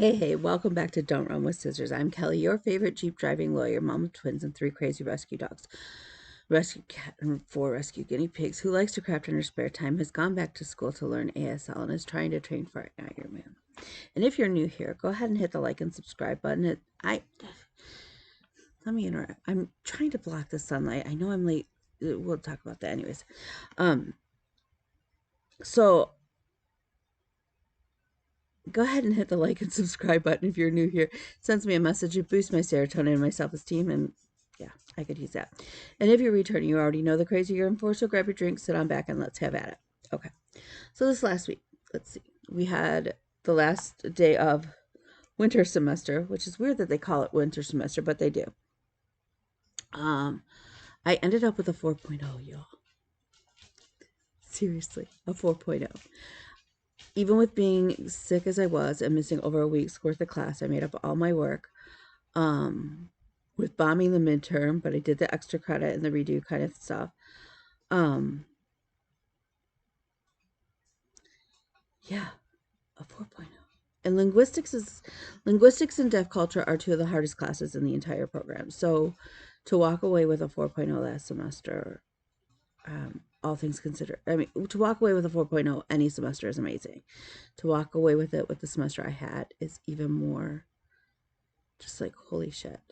Hey, welcome back to Don't Run with Scissors. I'm Kelly, your favorite Jeep driving lawyer, mom of twins and 3 crazy rescue dogs, rescue cat, and 4 rescue guinea pigs who likes to craft in her spare time, has gone back to school to learn ASL, and is trying to train for an Ironman. And if you're new here, go ahead and hit the like and subscribe button. Let me interrupt. I'm trying to block the sunlight. I know I'm late. We'll talk about that anyways. So go ahead and hit the like and subscribe button if you're new here. It sends me a message. It boosts my serotonin and my self-esteem, and yeah, I could use that. And if you're returning, you already know the crazy you're in for, so grab your drink, sit on back, and let's have at it. Okay, so this last week, let's see, we had the last day of winter semester, which is weird that they call it winter semester, but they do. I ended up with a 4.0, y'all. Seriously, a 4.0. Even with being sick as I was and missing over a week's worth of class, I made up all my work with bombing the midterm, but I did the extra credit and the redo kind of stuff. Yeah, a 4.0. And linguistics and deaf culture are two of the hardest classes in the entire program. So to walk away with a 4.0 last semester, all things considered, I mean, to walk away with a 4.0 any semester is amazing. To walk away with it with the semester I had is even more just like, holy shit.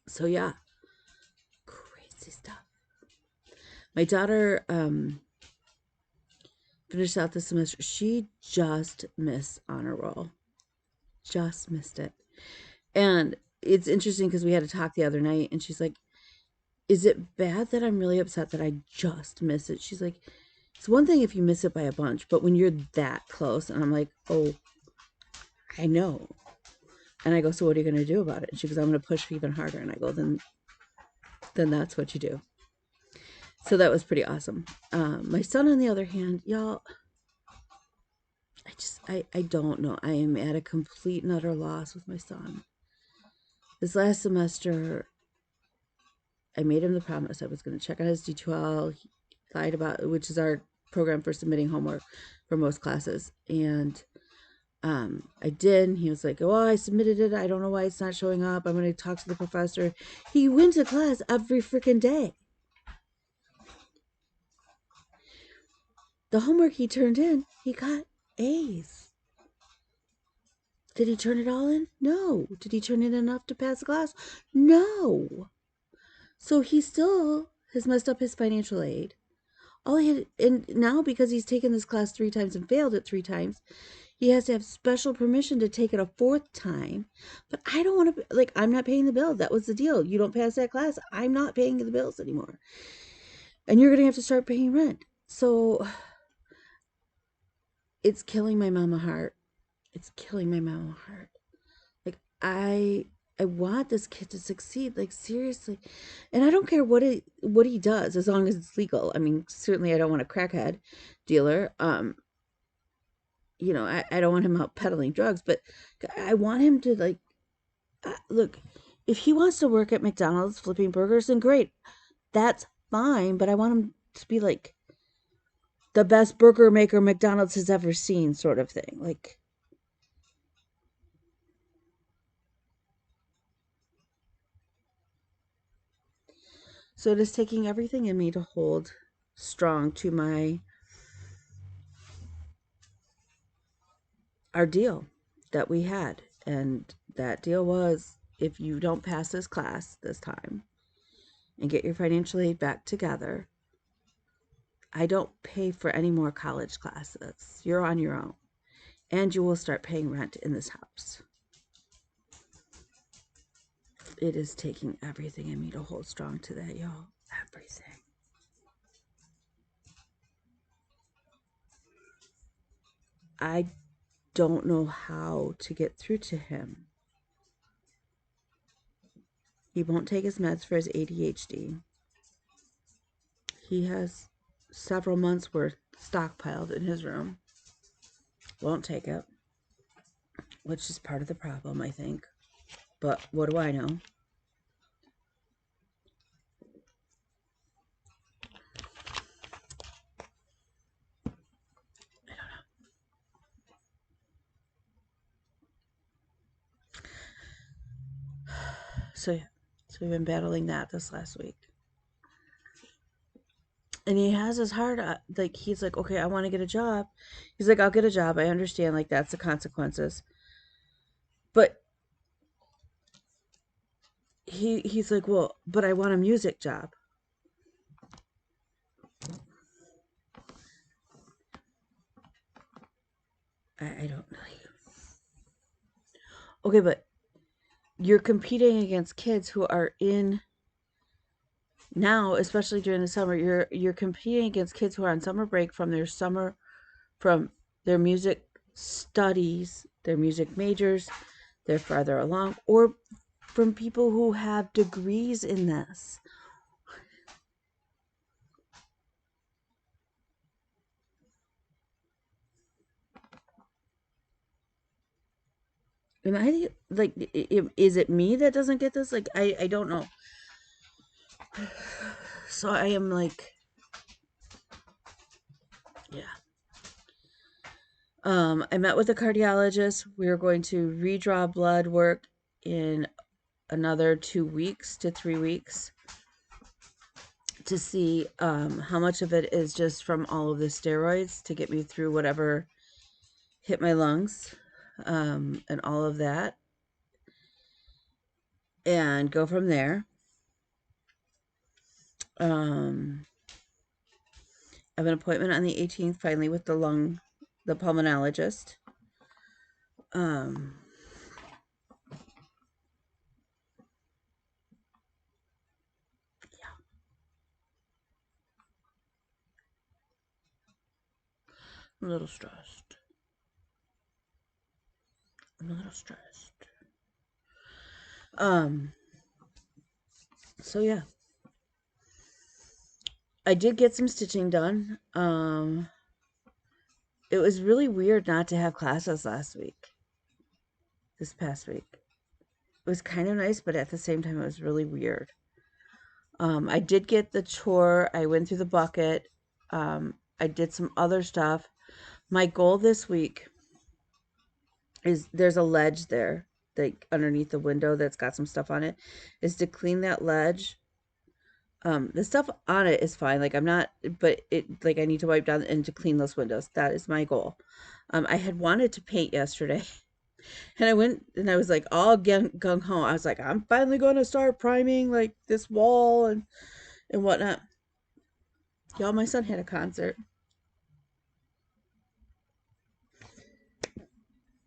So yeah, crazy stuff. My daughter finished out the semester. She just missed honor roll. Just missed it. And it's interesting because we had a talk the other night, and she's like, is it bad that I'm really upset that I just missed it? She's like, it's one thing if you miss it by a bunch, but when you're that close, and I'm like, oh, I know. And I go, so what are you going to do about it? And she goes, I'm going to push even harder. And I go, then that's what you do. So that was pretty awesome. My son, on the other hand, y'all, I don't know. I am at a complete and utter loss with my son. This last semester, I made him the promise I was going to check on his D2L. He lied about, which is our program for submitting homework for most classes. And I did. And he was like, oh, I submitted it. I don't know why it's not showing up. I'm going to talk to the professor. He went to class every freaking day. The homework he turned in, he got A's. Did he turn it all in? No. Did he turn in enough to pass the class? No. So he still has messed up his financial aid. All he had, and now because he's taken this class 3 times and failed it 3 times, he has to have special permission to take it a 4th time. But I don't want to, like, I'm not paying the bill. That was the deal. You don't pass that class, I'm not paying the bills anymore. And you're going to have to start paying rent. So it's killing my mama heart. It's killing my mama heart. Like, I want this kid to succeed, like, seriously. And I don't care what he does as long as it's legal. I mean, certainly I don't want a crackhead dealer. You know, I don't want him out peddling drugs, but I want him to, like, look, if he wants to work at McDonald's flipping burgers, then great. That's fine, but I want him to be like the best burger maker McDonald's has ever seen, sort of thing. Like, so it is taking everything in me to hold strong to our deal that we had. And that deal was, if you don't pass this class this time and get your financial aid back together, I don't pay for any more college classes. You're on your own. And you will start paying rent in this house. It is taking everything in me to hold strong to that, y'all. Everything. I don't know how to get through to him. He won't take his meds for his ADHD. He has several months worth stockpiled in his room. Won't take it, which is part of the problem, I think. But what do I know? So yeah, so we've been battling that this last week. And he has his heart, like, he's like, okay, I want to get a job. He's like, I'll get a job. I understand, like, that's the consequences. But he's like, well, but I want a music job. I don't know. Okay, but you're competing against kids who are in now, especially during the summer. You're competing against kids who are on summer break from their music studies, their music majors, they're farther along, or from people who have degrees in this. Am I like, is it me that doesn't get this? Like, I don't know. So I am like, yeah. I met with a cardiologist. We are going to redraw blood work in another 2 weeks to 3 weeks to see how much of it is just from all of the steroids to get me through whatever hit my lungs, and all of that, and go from there. I have an appointment on the 18th finally with the pulmonologist. Um, yeah, I'm a little stressed. I'm a little stressed. So yeah, I did get some stitching done. It was really weird not to have classes this past week. It was kind of nice, but at the same time, it was really weird. I did get the chore. I went through the bucket. I did some other stuff. My goal this week is, there's a ledge there, like underneath the window that's got some stuff on it, is to clean that ledge. The stuff on it is fine. Like, I'm not, but it, like, I need to wipe down and to clean those windows. That is my goal. I had wanted to paint yesterday, and I went and I was like all gung ho. I was like, I'm finally going to start priming like this wall and whatnot. Y'all, my son had a concert,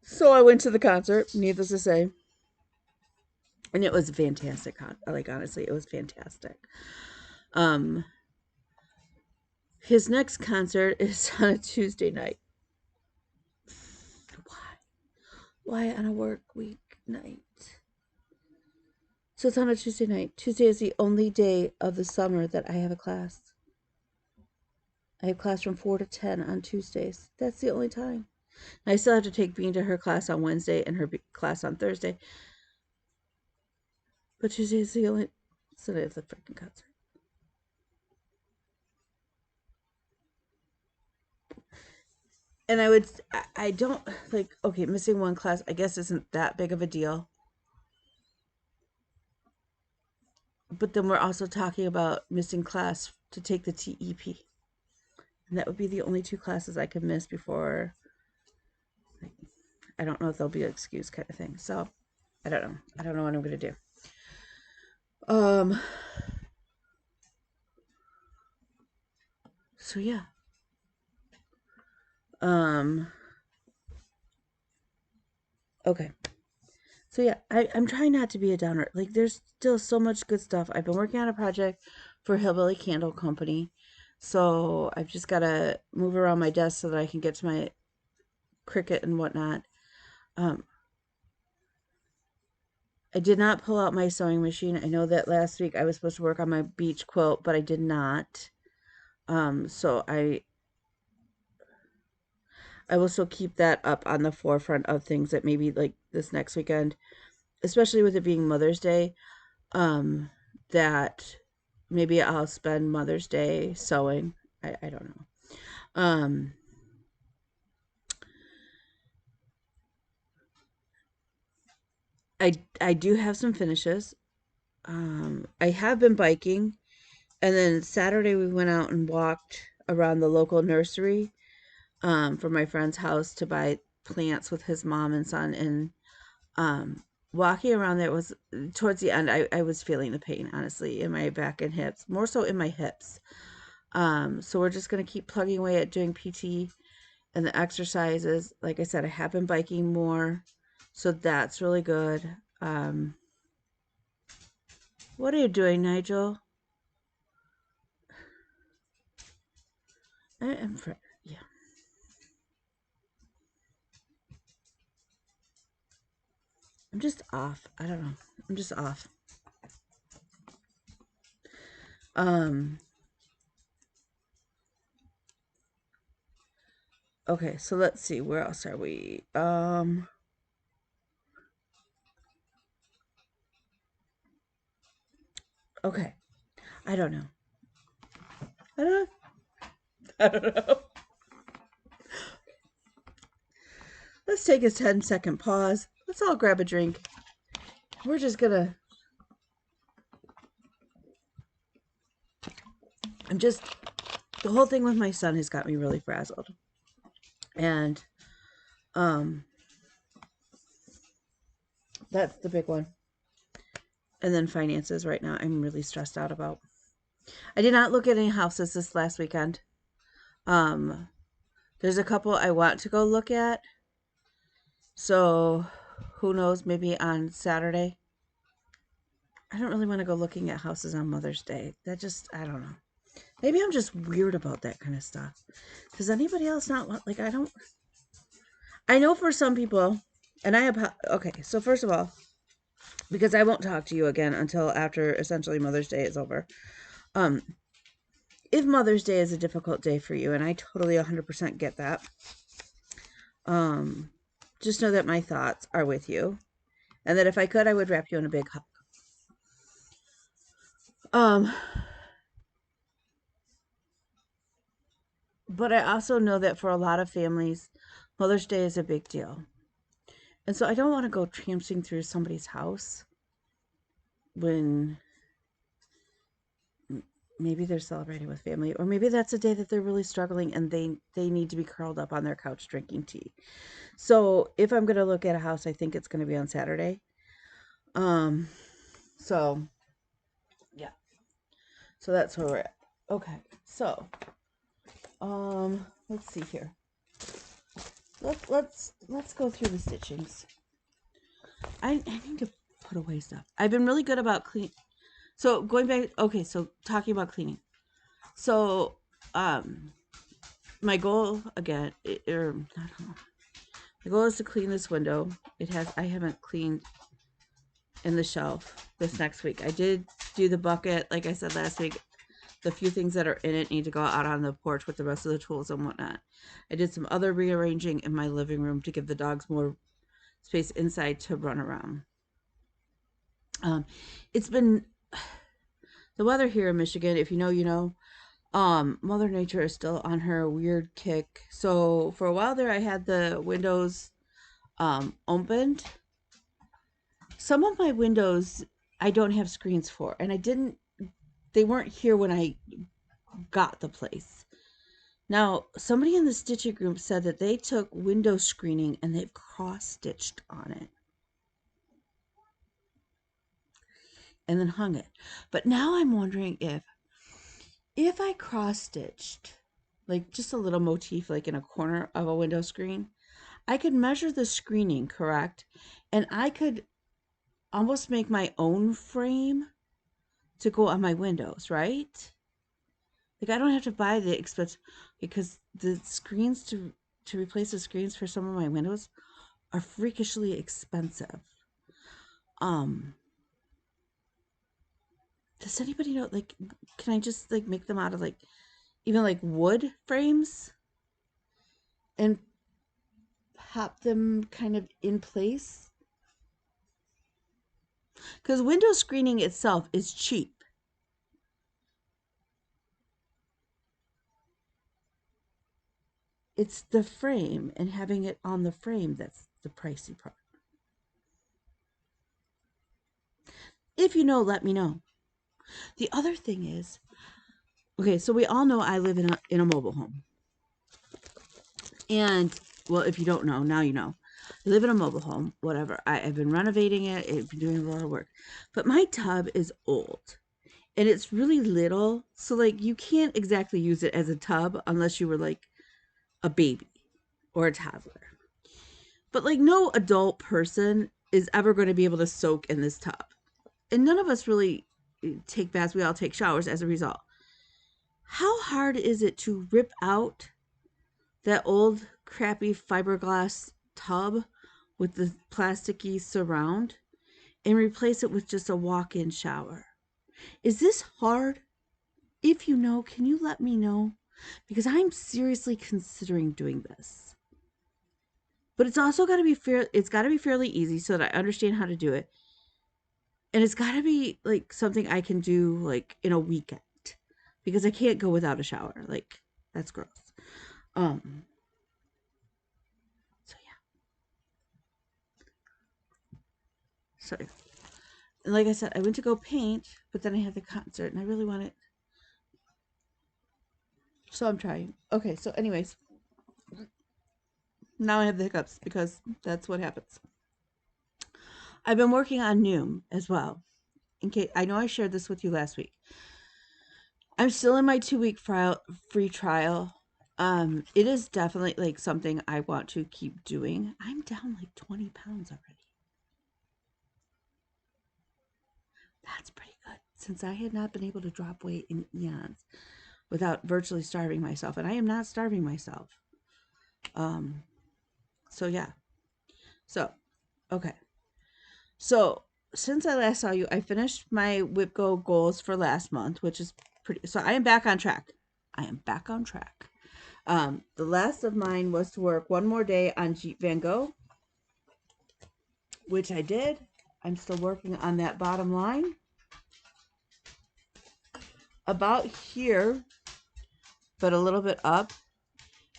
so I went to the concert. Needless to say, and it was fantastic. Like, honestly, it was fantastic. Um, his next concert is on a Tuesday night. Why? Why on a work week night? So it's on a Tuesday night. Tuesday is the only day of the summer that I have a class. I have class from 4 to 10 on Tuesdays. That's the only time. I still have to take Bean to her class on Wednesday and her class on Thursday. But Tuesday is the only Sunday of the freaking concert. And I don't, like, okay, missing one class, I guess isn't that big of a deal. But then we're also talking about missing class to take the TEP. And that would be the only 2 classes I could miss before, like, I don't know if there'll be an excuse kind of thing. So, I don't know. I don't know what I'm going to do. So yeah. Okay. So yeah, I'm trying not to be a downer. Like, there's still so much good stuff. I've been working on a project for Hillbilly Candle Company. So I've just got to move around my desk so that I can get to my Cricut and whatnot. I did not pull out my sewing machine. I know that last week I was supposed to work on my beach quilt, but I did not. So I will still keep that up on the forefront of things that maybe like this next weekend, especially with it being Mother's Day, that maybe I'll spend Mother's Day sewing. I don't know. I do have some finishes. I have been biking, and then Saturday we went out and walked around the local nursery from my friend's house to buy plants with his mom and son. And walking around there was towards the end, I was feeling the pain, honestly, in my back and hips, more so in my hips. So we're just going to keep plugging away at doing PT and the exercises. Like I said, I have been biking more, so that's really good. What are you doing, Nigel? Yeah. I'm just off. I don't know. I'm just off. Um, okay, so let's see. Where else are we? Okay. I don't know. I don't know. I don't know. Let's take a 10-second pause. Let's all grab a drink. We're just gonna. The whole thing with my son has got me really frazzled. And, that's the big one. And then finances right now, I'm really stressed out about. I did not look at any houses this last weekend. There's a couple I want to go look at. So, who knows, maybe on Saturday. I don't really want to go looking at houses on Mother's Day. I don't know. Maybe I'm just weird about that kind of stuff. Does anybody else not like, I know for some people, and okay, so first of all, because I won't talk to you again until after essentially Mother's Day is over. If Mother's Day is a difficult day for you, and I totally 100% get that, just know that my thoughts are with you, and that if I could, I would wrap you in a big hug. But I also know that for a lot of families, Mother's Day is a big deal. And so I don't want to go tramping through somebody's house when maybe they're celebrating with family, or maybe that's a day that they're really struggling and they need to be curled up on their couch drinking tea. So if I'm going to look at a house, I think it's going to be on Saturday. So yeah. So that's where we're at. Okay. So, let's see here. Let's go through the stitchings. I need to put away stuff. I've been really good about clean. So going back, okay, so talking about cleaning. So, my goal again, my goal is to clean this window. I haven't cleaned in the shelf this next week. I did do the bucket, like I said last week. The few things that are in it need to go out on the porch with the rest of the tools and whatnot. I did some other rearranging in my living room to give the dogs more space inside to run around. It's been the weather here in Michigan, if you know, you know. Mother Nature is still on her weird kick. So for a while there, I had the windows opened. Some of my windows I don't have screens for, and they weren't here when I got the place. Now, somebody in the stitching group said that they took window screening and they've cross-stitched on it and then hung it. But now I'm wondering if I cross-stitched, like just a little motif like in a corner of a window screen, I could measure the screening, correct? And I could almost make my own frame to go on my windows, right? Like I don't have to buy the expensive, because the screens to replace the screens for some of my windows are freakishly expensive. Does anybody know, like, can I just like make them out of like even like wood frames and pop them kind of in place? Because window screening itself is cheap. It's the frame and having it on the frame that's the pricey part. If you know, let me know. The other thing is, okay, so we all know I live in a mobile home. And, well, if you don't know, now you know. I live in a mobile home, whatever. I've been renovating it. I've been doing a lot of work. But my tub is old. And it's really little. So, like, you can't exactly use it as a tub unless you were, like, a baby or a toddler. But, like, no adult person is ever going to be able to soak in this tub. And none of us really take baths. We all take showers as a result. How hard is it to rip out that old crappy fiberglass tub with the plasticky surround and replace it with just a walk-in shower? Is this hard? If you know, can you let me know? Because I'm seriously considering doing this. But it's also got to be fair. It's got to be fairly easy so that I understand how to do it. And it's got to be like something I can do like in a weekend because I can't go without a shower. Like, that's gross. So yeah. So and like I said, I went to go paint, but then I had the concert and I really want it. So I'm trying. Okay, so anyways, now I have the hiccups because that's what happens. I've been working on Noom as well. In case I know I shared this with you last week. I'm still in my 2-week free trial. It is definitely like something I want to keep doing. I'm down like 20 pounds already. That's pretty good since I had not been able to drop weight in eons without virtually starving myself, and I am not starving myself. So yeah. So, okay. So, since I last saw you, I finished my WhipGo goals for last month, which is pretty, so I am back on track. I am back on track. The last of mine was to work one more day on Jeep Van Gogh, which I did. I'm still working on that bottom line. About here, but a little bit up,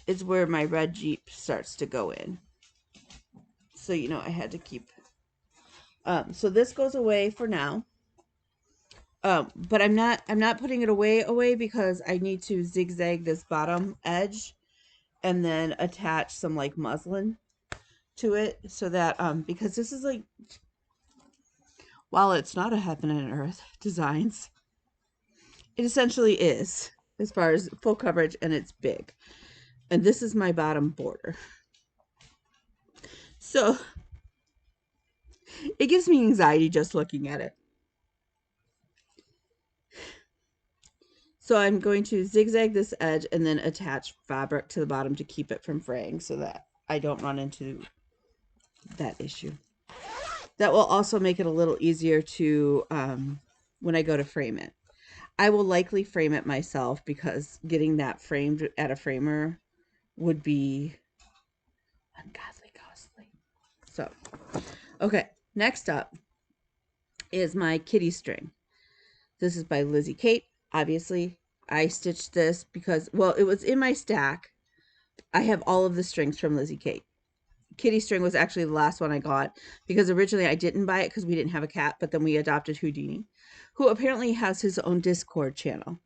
is where my red Jeep starts to go in. So, you know, I had to keep... so this goes away for now. But I'm not putting it away because I need to zigzag this bottom edge and then attach some like muslin to it so that because this is like, while it's not a heaven and earth designs, it essentially is as far as full coverage, and it's big. And this is my bottom border. So it gives me anxiety just looking at it. So I'm going to zigzag this edge and then attach fabric to the bottom to keep it from fraying so that I don't run into that issue. That will also make it a little easier to, when I go to frame it. I will likely frame it myself because getting that framed at a framer would be ungodly costly. So, okay, next up is my kitty string. This is by Lizzie Kate. Obviously, I stitched this because, well, it was in my stack. I have all of the strings from Lizzie Kate. Kitty string was actually the last one I got because originally I didn't buy it because we didn't have a cat, but then we adopted Houdini, who apparently has his own Discord channel.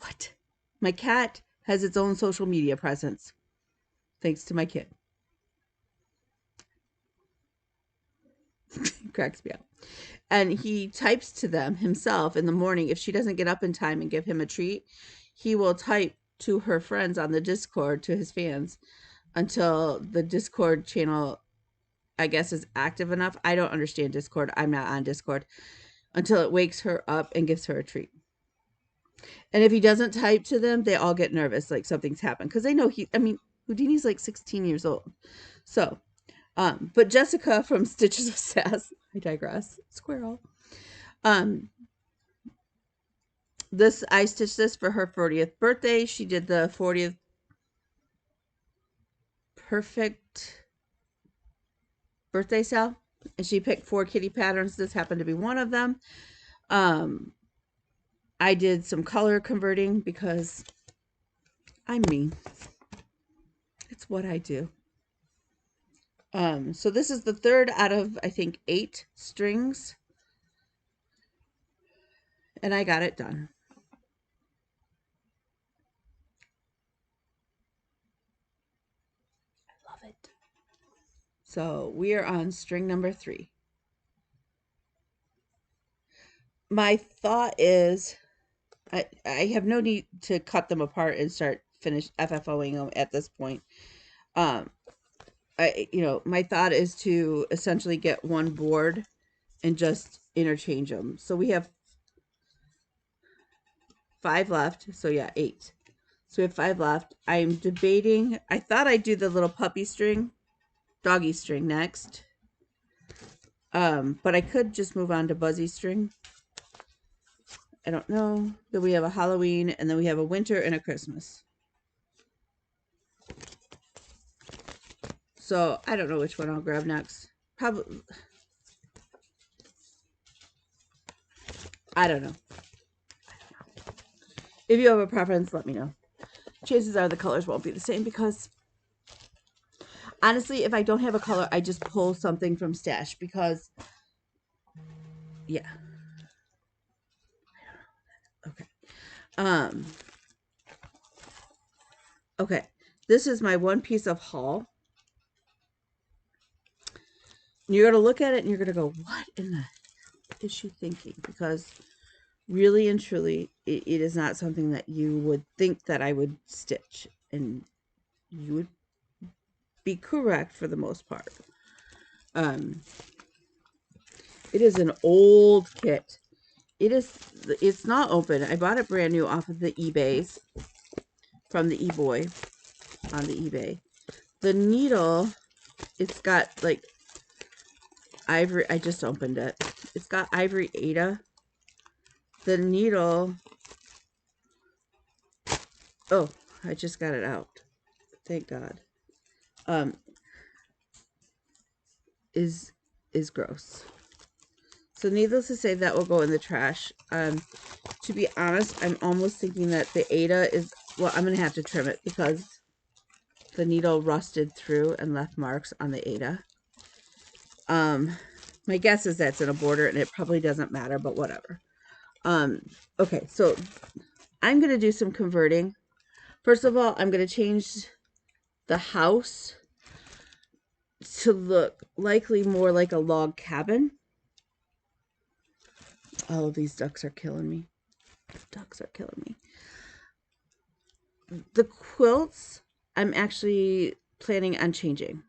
What? My cat has its own social media presence, thanks to my kid. Cracks me up. And he types to them himself in the morning. If she doesn't get up in time and give him a treat, he will type to her friends on the Discord, to his fans, until the Discord channel, I guess, is active enough. I don't understand Discord. I'm not on Discord. Until it wakes her up and gives her a treat. And if he doesn't type to them, they all get nervous, like something's happened. Because they know Houdini's like 16 years old. So, but Jessica from Stitches of Sass, I digress, squirrel. I stitched this for her 40th birthday. She did the 40th perfect birthday sale, and she picked 4 kitty patterns. This happened to be one of them. I did some color converting because I'm me. It's what I do. So this is the third out of, I think, 8 strings and I got it done. I love it. So we are on string number 3. My thought is I have no need to cut them apart and start finish FFOing them at this point. My thought is to essentially get one board and just interchange them. So we have 5 left. So yeah, 8. So we have 5 left. I'm debating. I thought I'd do the little puppy string, doggy string next. But I could just move on to buzzy string. I don't know. Then we have a Halloween, and then we have a winter and a Christmas. So I don't know which one I'll grab next. Probably. I don't know. If you have a preference, let me know. Chances are the colors won't be the same because honestly, if I don't have a color, I just pull something from stash because yeah. Okay. Okay. This is my one piece of haul. You're going to look at it and you're going to go, what in the is she thinking? Because really and truly, it is not something that you would think that I would stitch. And you would be correct for the most part. It is an old kit. It's not open. I bought it brand new off of the eBays from the eBoy on the eBay. The needle, it's got like ivory. I just opened it. It's got ivory Ada. The needle. Oh, I just got it out. Thank God. Is gross. So needless to say, that will go in the trash. To be honest, I'm almost thinking that the Ada is, well, I'm going to have to trim it because the needle rusted through and left marks on the Ada. My guess is that's in a border and it probably doesn't matter, but whatever. Okay, so I'm going to do some converting. First of all, I'm going to change the house to look likely more like a log cabin. All of these ducks are killing me. Ducks are killing me. The quilts, I'm actually planning on changing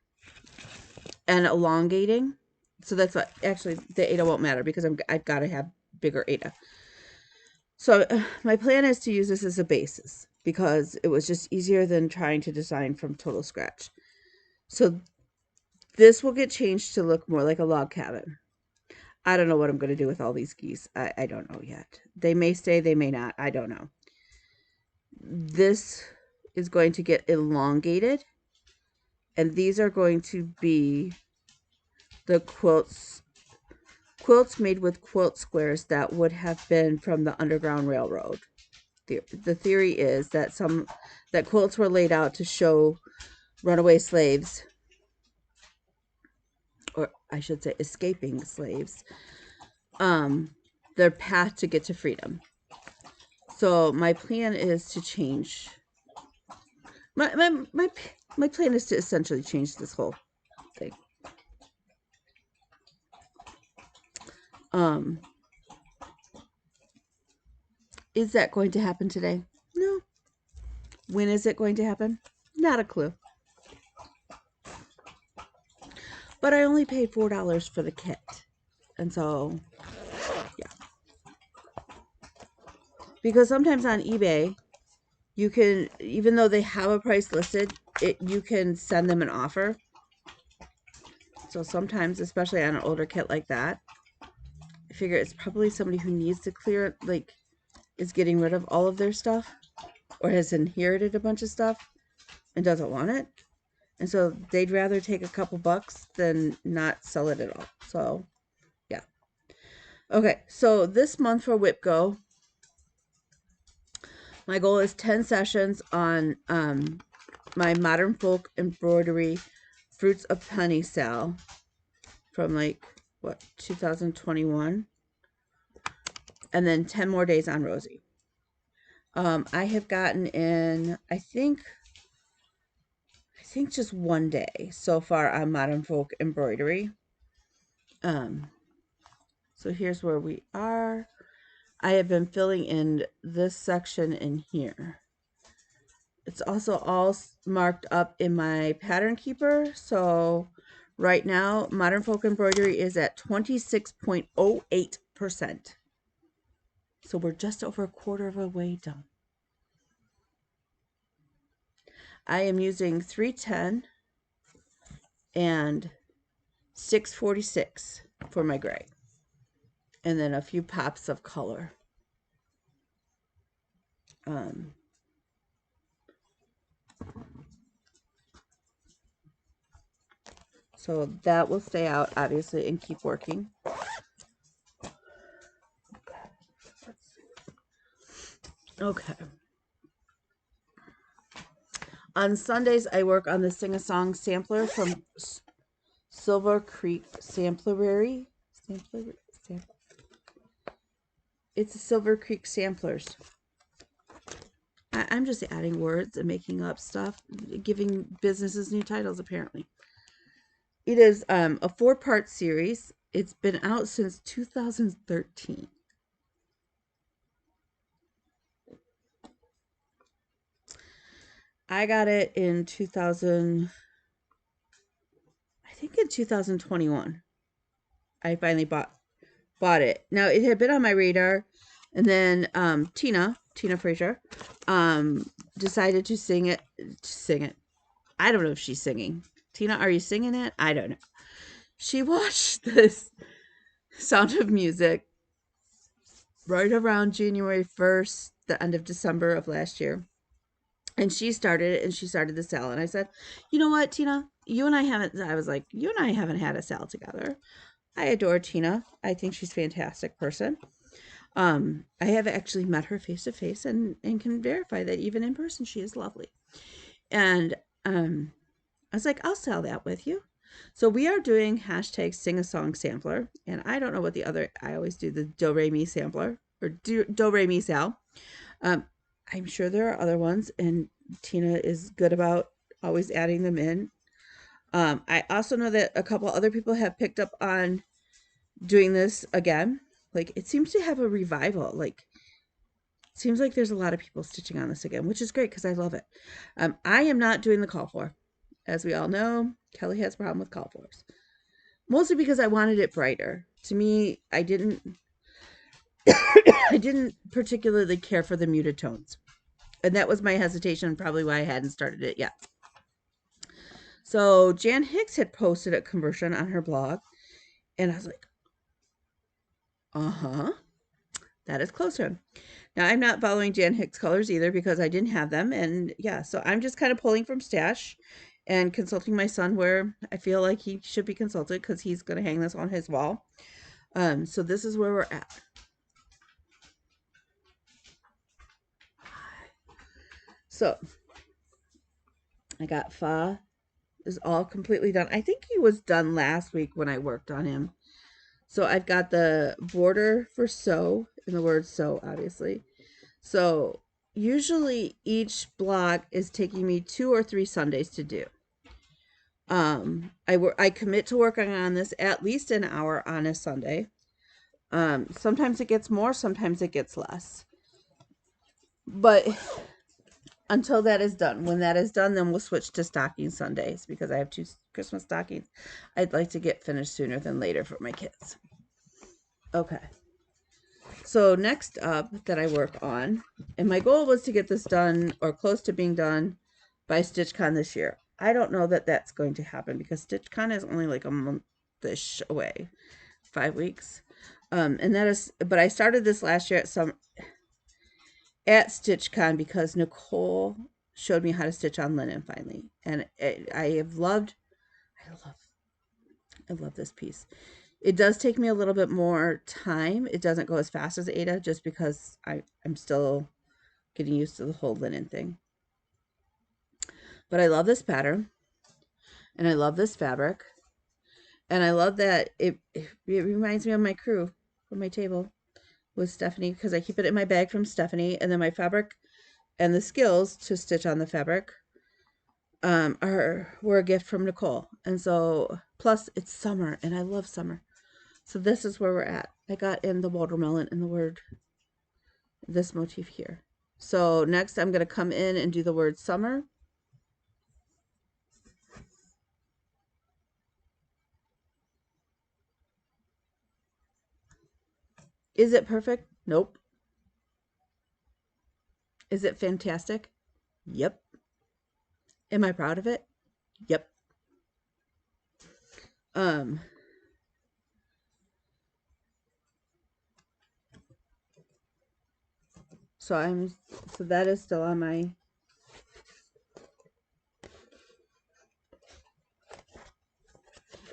and elongating. So that's what, actually, the Ada won't matter because I've got to have bigger Ada. So my plan is to use this as a basis because it was just easier than trying to design from total scratch. So this will get changed to look more like a log cabin. I don't know what I'm going to do with all these geese. I don't know yet. They may stay, they may not. I don't know. This is going to get elongated. And these are going to be the quilts made with quilt squares that would have been from the Underground Railroad. The theory is that quilts were laid out to show runaway slaves, or I should say escaping slaves, their path to get to freedom. So my plan is to change. My plan is to essentially change this whole thing. Is that going to happen today? No. When is it going to happen? Not a clue. But I only paid $4 for the kit. And so, yeah. Because sometimes on eBay, you can, even though they have a price listed, you can send them an offer. So sometimes, especially on an older kit like that, I figure it's probably somebody who needs to clear, like, is getting rid of all of their stuff or has inherited a bunch of stuff and doesn't want it. And so they'd rather take a couple bucks than not sell it at all. So, yeah. Okay, so this month for WhipGo, my goal is 10 sessions on my Modern Folk Embroidery Fruits of Honey sale from like, what, 2021? and then 10 more days on Rosie. I have gotten in, I think just one day so far on Modern Folk Embroidery. So here's where we are. I have been filling in this section in here. It's also all marked up in my pattern keeper. So right now, Modern Folk Embroidery is at 26.08%. So we're just over a quarter of a way done. I am using 310 and 646 for my gray. And then a few pops of color. So that will stay out, obviously, and keep working. Okay. On Sundays, I work on the Sing-A-Song sampler from Silver Creek Samplery. It's a Silver Creek Samplers. I'm just adding words and making up stuff, giving businesses new titles, apparently. It is a 4-part series. It's been out since 2013. I got it in 2021. I finally bought it. Now, it had been on my radar, and then Tina Frazier decided to sing it. I don't know if she's singing. Tina, are you singing it? I don't know. She watched this Sound of Music right around January 1st, the end of December of last year. And she started it, and she started the sale. And I said, you know what, Tina? You and I haven't had a sale together. I adore Tina. I think she's a fantastic person. I have actually met her face to face and can verify that even in person, she is lovely. And I was like, I'll sell that with you. So we are doing hashtag Sing-A-Song sampler. And I don't know what the other, I always do the Do-Re-Mi sampler or Do-Re-Mi sal. I'm sure there are other ones, and Tina is good about always adding them in. I also know that a couple other people have picked up on doing this again. Like, it seems to have a revival. Like, it seems like there's a lot of people stitching on this again, which is great because I love it. I am not doing the call for. As we all know, Kelly has a problem with call fors. Mostly because I wanted it brighter. To me, I didn't particularly care for the muted tones. And that was my hesitation, probably why I hadn't started it yet. So Jan Hicks had posted a conversion on her blog, and I was like, that is closer. Now, I'm not following Jan Hicks colors either because I didn't have them. And yeah, so I'm just kind of pulling from stash and consulting my son where I feel like he should be consulted because he's going to hang this on his wall. So this is where we're at. So I got Fa is all completely done. I think he was done last week when I worked on him. So I've got the border for sew, in the word sew, obviously. So usually each block is taking me 2 or 3 Sundays to do. I commit to working on this at least an hour on a Sunday. Sometimes it gets more, sometimes it gets less. But until that is done. When that is done, then we'll switch to stocking Sundays because I have 2 Christmas stockings I'd like to get finished sooner than later for my kids. Okay. So next up that I work on, and my goal was to get this done or close to being done by StitchCon this year. I don't know that that's going to happen because StitchCon is only like a month-ish away, 5 weeks. And that is, but I started this last year at StitchCon because Nicole showed me how to stitch on linen finally, and I love this piece. It does take me a little bit more time. It doesn't go as fast as Ada just because I'm still getting used to the whole linen thing. But I love this pattern, and I love this fabric, and I love that it reminds me of my crew from my table. with Stephanie because I keep it in my bag from Stephanie, and then my fabric and the skills to stitch on the fabric were a gift from Nicole. And so plus it's summer and I love summer. So this is where we're at. I got in the watermelon and the word, this motif here. So next I'm going to come in and do the word summer. Is it perfect? Nope. Is it fantastic? Yep. Am I proud of it? Yep. So that is still on my,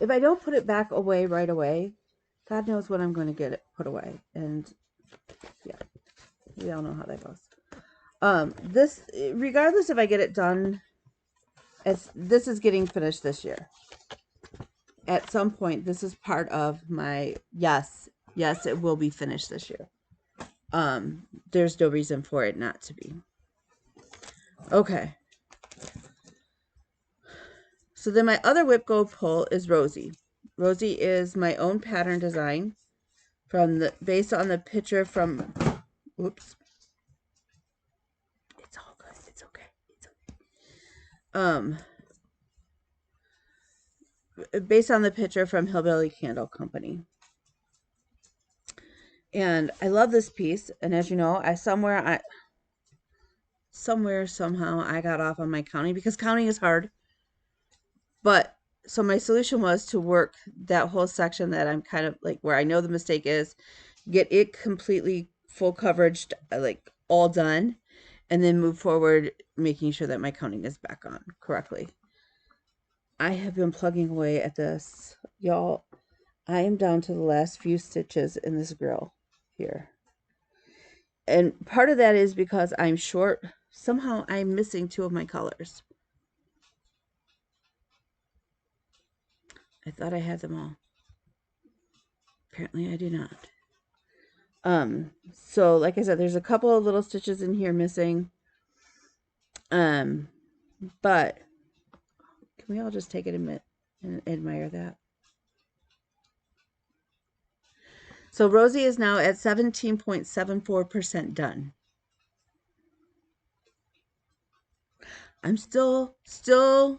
if I don't put it back away right away, God knows when I'm going to get it put away. And yeah, we all know how that goes. This, regardless if I get it done, this is getting finished this year. At some point, this is part of my, yes, it will be finished this year. There's no reason for it not to be. Okay. So then my other whip go pull is Rosie. Rosie is my own pattern design based on the picture from, oops. It's all good. It's okay. It's okay. Based on the picture from Hillbilly Candle Company. And I love this piece. And as you know, somehow I got off on my counting because counting is hard. But so my solution was to work that whole section that I'm kind of like where I know the mistake is, get it completely full coverage, like all done, and then move forward, making sure that my counting is back on correctly. I have been plugging away at this, y'all. I am down to the last few stitches in this grill here. And part of that is because I'm short. Somehow I'm missing two of my colors. I thought I had them all. Apparently I do not. So like I said, there's a couple of little stitches in here missing. But can we all just take it a minute and admire that? So Rosie is now at 17.74% done. I'm still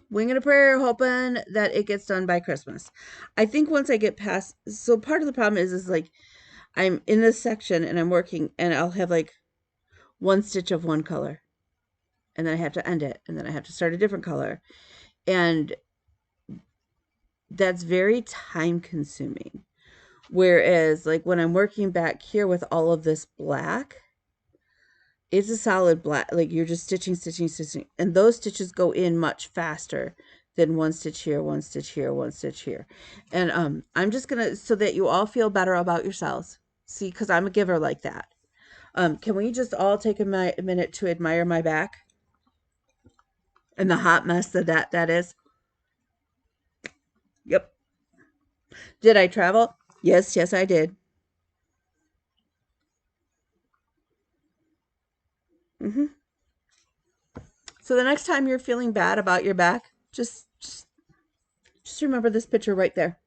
winging a prayer, hoping that it gets done by Christmas. I think once I get past, so part of the problem is like I'm in this section and I'm working and I'll have like one stitch of one color and then I have to end it and then I have to start a different color. And that's very time consuming. Whereas like when I'm working back here with all of this black, it's a solid black, like you're just stitching, and those stitches go in much faster than one stitch here, one stitch here, one stitch here. And I'm just gonna, so that you all feel better about yourselves, see, because I'm a giver like that. Can we just all take a minute to admire my back and the hot mess that is? Yep. Did I travel? Yes, I did. So the next time you're feeling bad about your back, just remember this picture right there.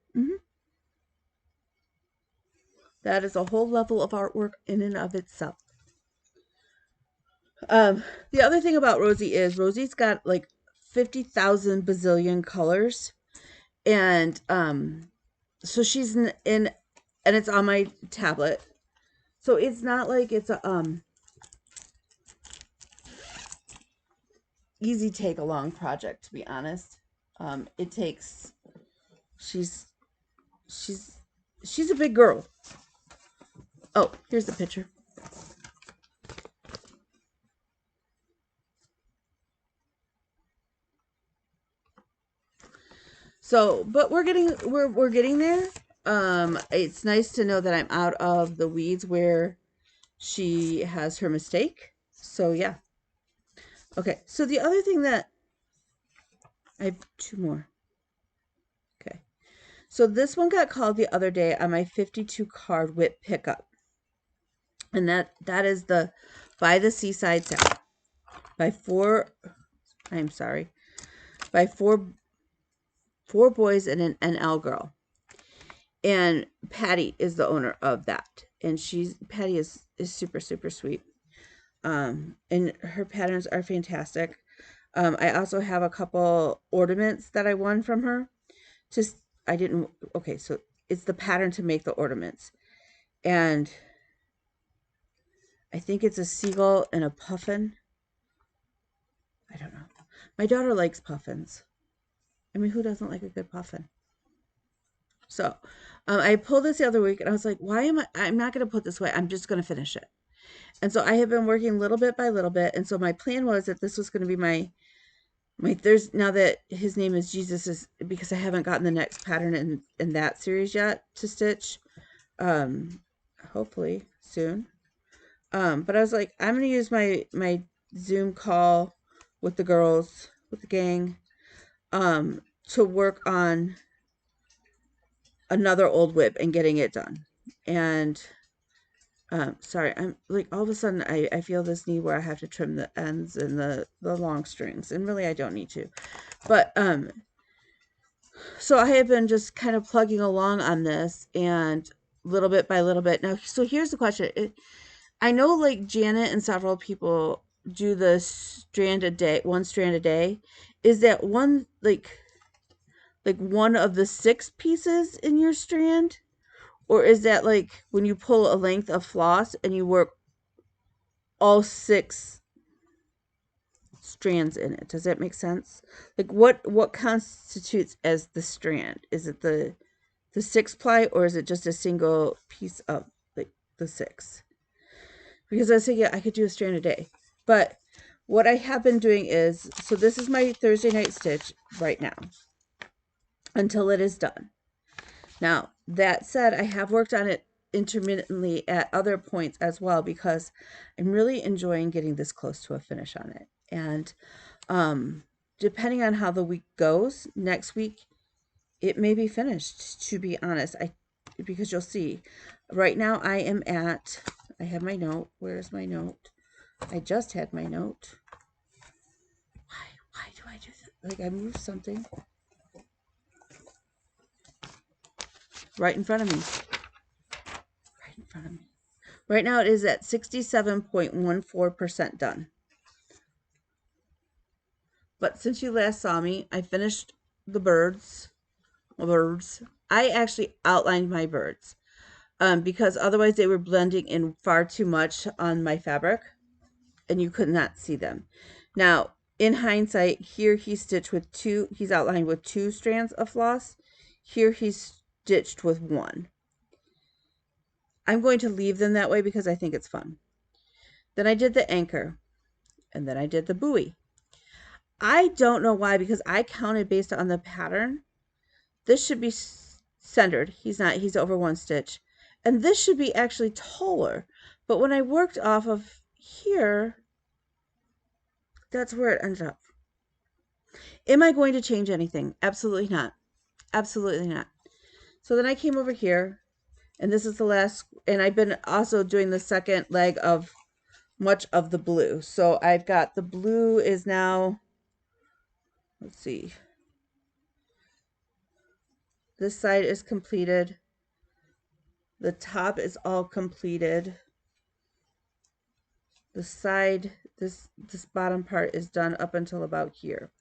That is a whole level of artwork in and of itself. The other thing about Rosie is Rosie's got like 50,000 bazillion colors. And so she's in, and it's on my tablet. So it's not like it's a easy take along project, to be honest. It takes, she's a big girl. Oh, here's the picture. So, but we're getting there. It's nice to know that I'm out of the weeds where she has her mistake. So yeah. Okay, so the other thing that I have two more. Okay. So this one got called the other day on my 52 card whip pickup. And that is the By the Seaside Sound by I'm sorry, by four boys and an NL girl. And Patty is the owner of that. And Patty is super, super sweet. And her patterns are fantastic. I also have a couple ornaments that I won from her. Just, I didn't, okay, so it's the pattern to make the ornaments. And I think it's a seagull and a puffin. I don't know. My daughter likes puffins. I mean, who doesn't like a good puffin? So, I pulled this the other week and I was like, I'm not going to put this away. I'm just going to finish it. And so I have been working little bit by little bit. And so my plan was that this was going to be my Thursday. Now that his name is Jesus, is because I haven't gotten the next pattern in that series yet to stitch. Hopefully soon. But I was like, I'm going to use my Zoom call with the girls, with the gang, to work on another old whip and getting it done. And sorry, I'm like, all of a sudden I feel this need where I have to trim the ends and the long strings, and really I don't need to. But so I have been just kind of plugging along on this, and little bit by little bit. Now, so here's the question. I know like Janet and several people do the one strand a day. Is that one like one of the 6 pieces in your strand? Or is that like when you pull a length of floss and you work all 6 strands in it? Does that make sense? Like what constitutes as the strand? Is it the 6 ply, or is it just a single piece of like the 6? Because I was thinking I could do a strand a day. But what I have been doing is, so this is my Thursday night stitch right now until it is done. Now, that said, I have worked on it intermittently at other points as well, because I'm really enjoying getting this close to a finish on it. And depending on how the week goes, next week it may be finished, to be honest. Because you'll see, right now I have my note. Where's my note? I just had my note. Why do I do that? Like, I moved something right in front of me. Right in front of me. Right now it is at 67.14% done. But since you last saw me, I finished the birds. I actually outlined my birds, because otherwise they were blending in far too much on my fabric and you could not see them. Now, in hindsight, here he's outlined with 2 strands of floss. Here he's stitched with 1. I'm going to leave them that way because I think it's fun. Then I did the anchor, and then I did the buoy. I don't know why, because I counted based on the pattern. This should be centered. He's not. He's over 1 stitch. And this should be actually taller. But when I worked off of here, that's where it ended up. Am I going to change anything? Absolutely not. Absolutely not. So then I came over here, and this is the last, and I've been also doing the second leg of much of the blue. So I've got the blue is now, let's see, this side is completed. The top is all completed. The side, this bottom part is done up until about here.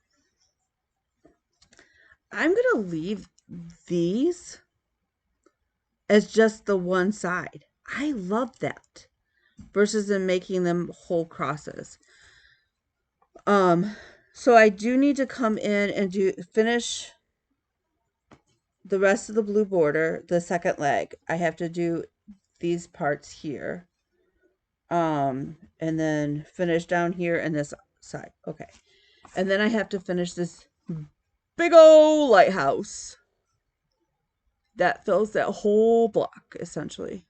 I'm going to leave these as just the one side. I love that, versus them making them whole crosses. So I do need to come in and finish the rest of the blue border, the second leg. I have to do these parts here. And then finish down here and this side. Okay. And then I have to finish this big old lighthouse that fills that whole block, essentially.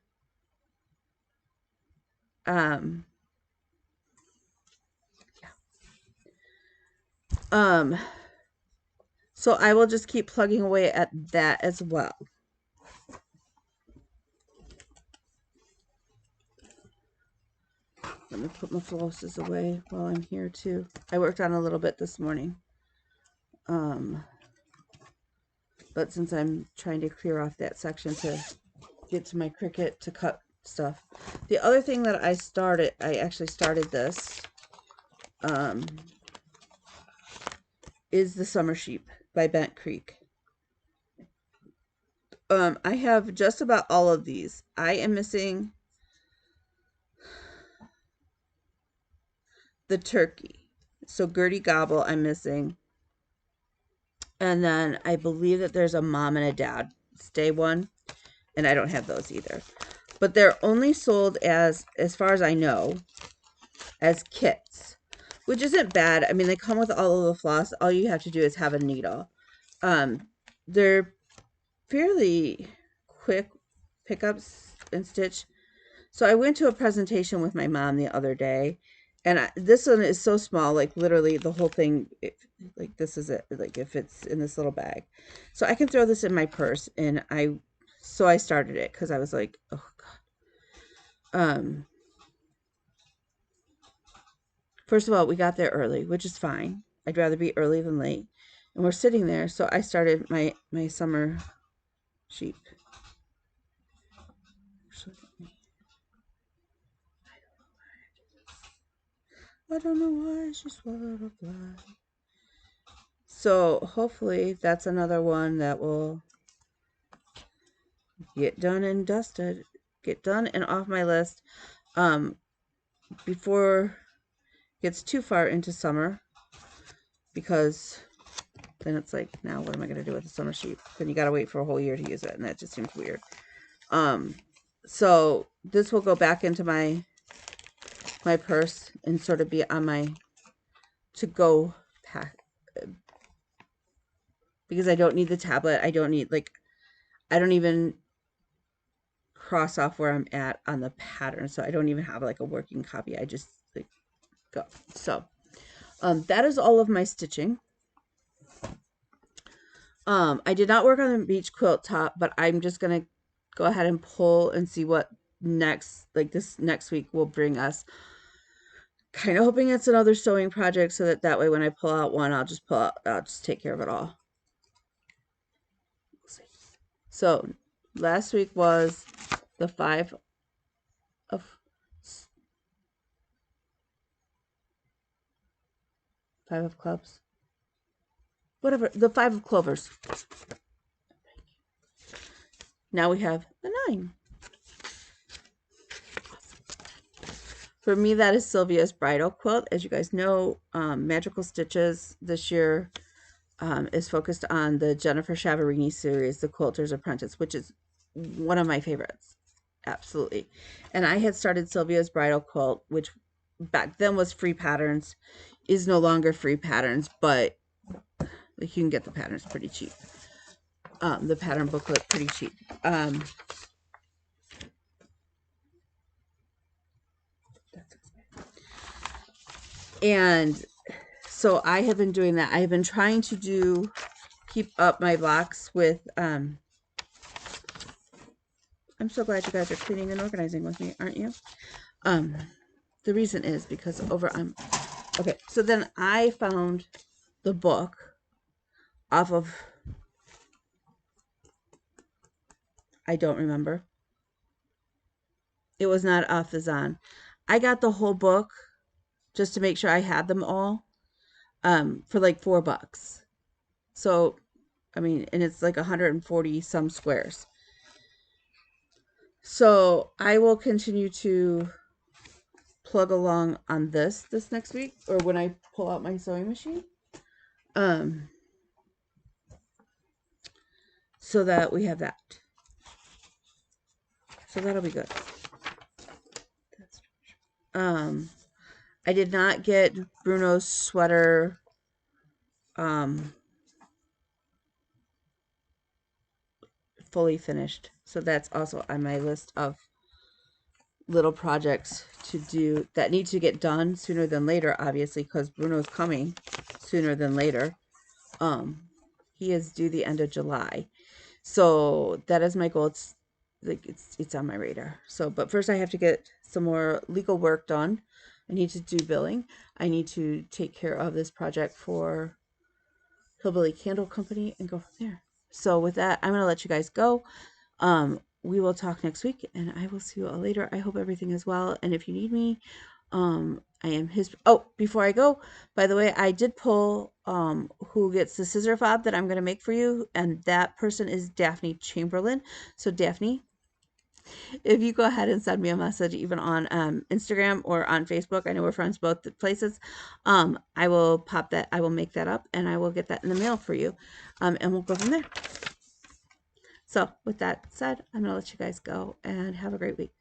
Yeah. So I will just keep plugging away at that as well. Let me put my flosses away while I'm here too. I worked on a little bit this morning. But since I'm trying to clear off that section to get to my Cricut to cut stuff. The other thing that I actually started this, is the Summer Sheep by Bent Creek. I have just about all of these. I am missing the turkey. So Gertie Gobble I'm missing. And then I believe that there's a mom and a dad stay one. And I don't have those either. But they're only sold as far as I know, as kits. Which isn't bad. I mean, they come with all of the floss. All you have to do is have a needle. They're fairly quick pickups and stitch. So I went to a presentation with my mom the other day, and this one is so small, like literally the whole thing, like this is it, like if it's in this little bag. So I can throw this in my purse, and I started it because I was like, oh God. First of all, we got there early, which is fine. I'd rather be early than late. And we're sitting there, so I started my summer sheep. I don't know why she swallowed a fly. So hopefully that's another one that will get done and dusted. Get done and off my list before it gets too far into summer, because then it's like, now what am I going to do with the summer sheep? Then you got to wait for a whole year to use it, and that just seems weird. So this will go back into my purse and sort of be on my to-go pack, because I don't need the tablet. I don't need, like, I don't even cross off where I'm at on the pattern, so I don't even have like a working copy. I just like go. So that is all of my stitching. I did not work on the beach quilt top, but I'm just gonna go ahead and pull and see what this next week will bring us. Kind of hoping it's another sewing project, so that way when I pull out one, I'll just take care of it all. So last week was the five of clubs, whatever, the 5 of clovers. Now we have the 9. For me, that is Sylvia's bridal quilt. As you guys know, Magical Stitches this year is focused on the Jennifer Chavarini series, The Quilter's Apprentice, which is one of my favorites. Absolutely. And I had started Sylvia's bridal quilt, which back then was free patterns, is no longer free patterns, but like, you can get the patterns pretty cheap. The pattern booklet pretty cheap. And so I have been doing that. I have been trying to keep up my blocks with, I'm so glad you guys are cleaning and organizing with me, aren't you? The reason is because okay, so then I found the book off of, I don't remember. It was not off the Zon. I got the whole book just to make sure I had them all, for like $4. So, I mean, and it's like 140 some squares. So I will continue to plug along on this next week, or when I pull out my sewing machine, so that we have that. So that'll be good. I did not get Bruno's sweater fully finished, so that's also on my list of little projects to do that need to get done sooner than later, obviously, because Bruno's coming sooner than later. He is due the end of July, so that is my goal. It's on my radar. So, but first I have to get some more legal work done I need to do billing. I need to take care of this project for Hillbilly Candle Company and go from there. So with that, I'm going to let you guys go. We will talk next week, and I will see you all later. I hope everything is well, and if you need me, I am his. Oh, before I go, by the way, I did pull who gets the scissor fob that I'm going to make for you, and that person is Daphne Chamberlain. So Daphne, if you go ahead and send me a message, even on Instagram or on Facebook, I know we're friends both places. I will pop that. I will make that up, and I will get that in the mail for you, and we'll go from there. So with that said, I'm going to let you guys go and have a great week.